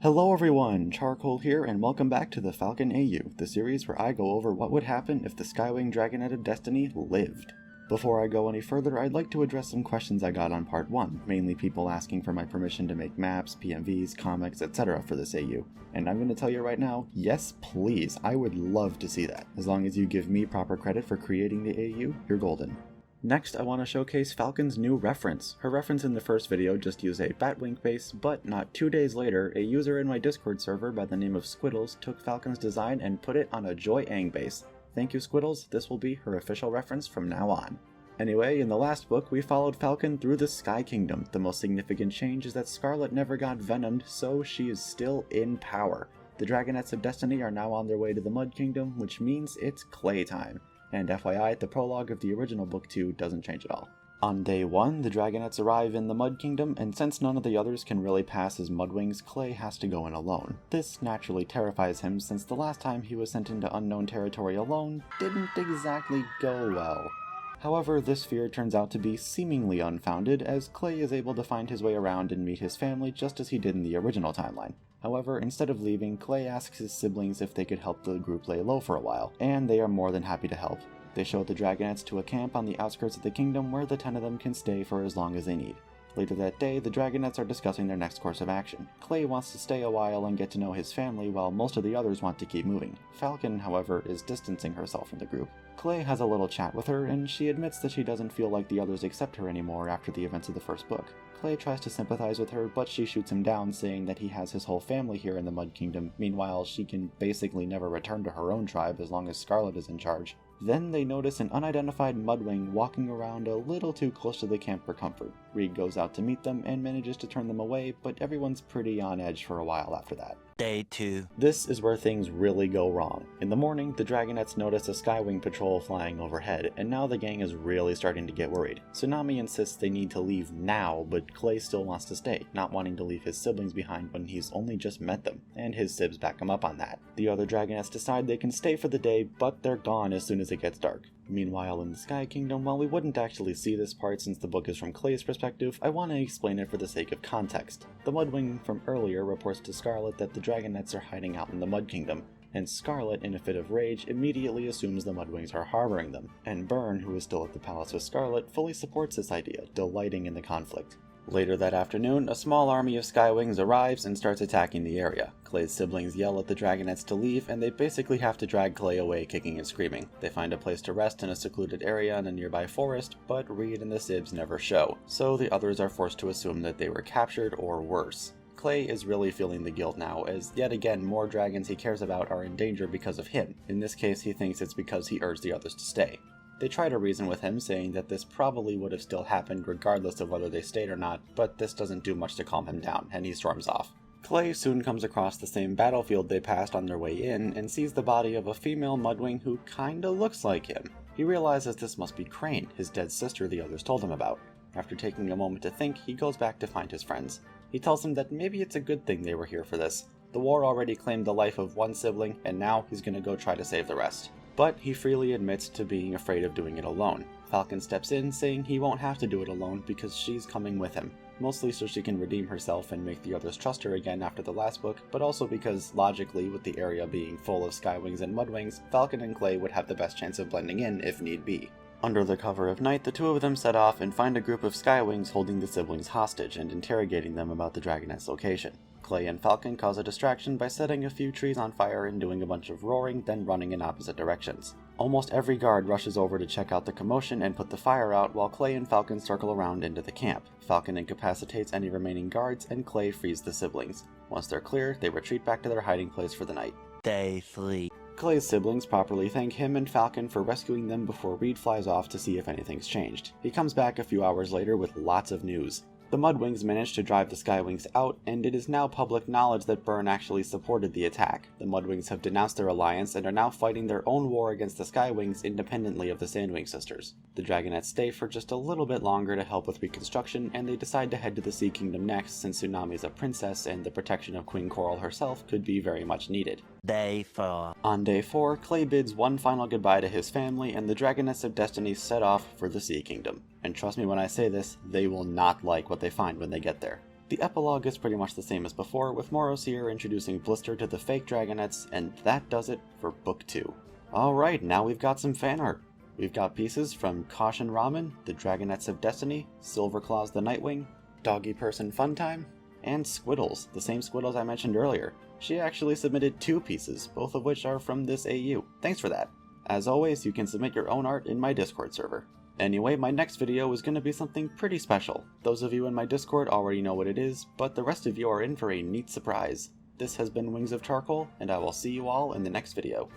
Hello everyone, Charcoal here, and welcome back to the Falcon AU, the series where I go over what would happen if the Skywing Dragonet of Destiny lived. Before I go any further, I'd like to address some questions I got on part 1, mainly people asking for my permission to make maps, PMVs, comics, etc. for this AU. And I'm going to tell you right now, yes please, I would love to see that. As long as you give me proper credit for creating the AU, you're golden. Next, I want to showcase Falcon's new reference. Her reference in the first video just used a Batwing face, but not 2 days later, a user in my Discord server by the name of Squiddles took Falcon's design and put it on a Joy Ang base. Thank you, Squiddles, this will be her official reference from now on. Anyway, in the last book, we followed Falcon through the Sky Kingdom. The most significant change is that Scarlet never got venomed, so she is still in power. The Dragonets of Destiny are now on their way to the Mud Kingdom, which means it's Clay time. And FYI, the prologue of the original book 2 doesn't change at all. On day 1, the Dragonets arrive in the Mud Kingdom, and since none of the others can really pass as Mudwings, Clay has to go in alone. This naturally terrifies him, since the last time he was sent into unknown territory alone didn't exactly go well. However, this fear turns out to be seemingly unfounded, as Clay is able to find his way around and meet his family just as he did in the original timeline. However, instead of leaving, Clay asks his siblings if they could help the group lay low for a while, and they are more than happy to help. They show the Dragonets to a camp on the outskirts of the kingdom where the 10 of them can stay for as long as they need. Later that day, the Dragonets are discussing their next course of action. Clay wants to stay a while and get to know his family, while most of the others want to keep moving. Falcon, however, is distancing herself from the group. Clay has a little chat with her, and she admits that she doesn't feel like the others accept her anymore after the events of the first book. Clay tries to sympathize with her, but she shoots him down, saying that he has his whole family here in the Mud Kingdom. Meanwhile, she can basically never return to her own tribe as long as Scarlet is in charge. Then they notice an unidentified Mudwing walking around a little too close to the camp for comfort. Reed goes out to meet them and manages to turn them away, but everyone's pretty on edge for a while after that. Day 2. This is where things really go wrong. In the morning, the Dragonets notice a Skywing patrol flying overhead, and now the gang is really starting to get worried. Tsunami insists they need to leave now, but Clay still wants to stay, not wanting to leave his siblings behind when he's only just met them, and his sibs back him up on that. The other Dragonets decide they can stay for the day, but they're gone as soon as it gets dark. Meanwhile, in the Sky Kingdom, while we wouldn't actually see this part since the book is from Clay's perspective, I want to explain it for the sake of context. The Mudwing from earlier reports to Scarlet that the Dragonets are hiding out in the Mud Kingdom, and Scarlet, in a fit of rage, immediately assumes the Mudwings are harboring them, and Byrne, who is still at the palace with Scarlet, fully supports this idea, delighting in the conflict. Later that afternoon, a small army of Skywings arrives and starts attacking the area. Clay's siblings yell at the Dragonets to leave, and they basically have to drag Clay away kicking and screaming. They find a place to rest in a secluded area in a nearby forest, but Reed and the Sibs never show, so the others are forced to assume that they were captured or worse. Clay is really feeling the guilt now, as yet again more dragons he cares about are in danger because of him. In this case, he thinks it's because he urged the others to stay. They try to reason with him, saying that this probably would have still happened regardless of whether they stayed or not, but this doesn't do much to calm him down, and he storms off. Clay soon comes across the same battlefield they passed on their way in, and sees the body of a female Mudwing who kinda looks like him. He realizes this must be Crane, his dead sister the others told him about. After taking a moment to think, he goes back to find his friends. He tells them that maybe it's a good thing they were here for this. The war already claimed the life of one sibling, and now he's gonna go try to save the rest. But he freely admits to being afraid of doing it alone. Falcon steps in, saying he won't have to do it alone because she's coming with him. Mostly so she can redeem herself and make the others trust her again after the last book, but also because, logically, with the area being full of Skywings and Mudwings, Falcon and Clay would have the best chance of blending in if need be. Under the cover of night, the two of them set off and find a group of Skywings holding the siblings hostage and interrogating them about the Dragonet's location. Clay and Falcon cause a distraction by setting a few trees on fire and doing a bunch of roaring, then running in opposite directions. Almost every guard rushes over to check out the commotion and put the fire out, while Clay and Falcon circle around into the camp. Falcon incapacitates any remaining guards, and Clay frees the siblings. Once they're clear, they retreat back to their hiding place for the night. Day 3. Clay's siblings properly thank him and Falcon for rescuing them before Reed flies off to see if anything's changed. He comes back a few hours later with lots of news. The Mudwings managed to drive the Skywings out, and it is now public knowledge that Byrne actually supported the attack. The Mudwings have denounced their alliance and are now fighting their own war against the Skywings independently of the Sandwing sisters. The Dragonets stay for just a little bit longer to help with reconstruction, and they decide to head to the Sea Kingdom next since Tsunami's a princess and the protection of Queen Coral herself could be very much needed. Day 4. On day 4, Clay bids one final goodbye to his family, and the Dragonets of Destiny set off for the Sea Kingdom. And trust me when I say this, they will not like what they find when they get there. The epilogue is pretty much the same as before, with Moros here introducing Blister to the fake Dragonets, and that does it for Book 2. Alright, now we've got some fan art. We've got pieces from Caution Ramen, the Dragonets of Destiny, Silverclaws the Nightwing, Doggy Person Funtime, and Squiddles, the same Squiddles I mentioned earlier. She actually submitted 2 pieces, both of which are from this AU. Thanks for that. As always, you can submit your own art in my Discord server. Anyway, my next video is going to be something pretty special. Those of you in my Discord already know what it is, but the rest of you are in for a neat surprise. This has been Wings of Charcoal, and I will see you all in the next video.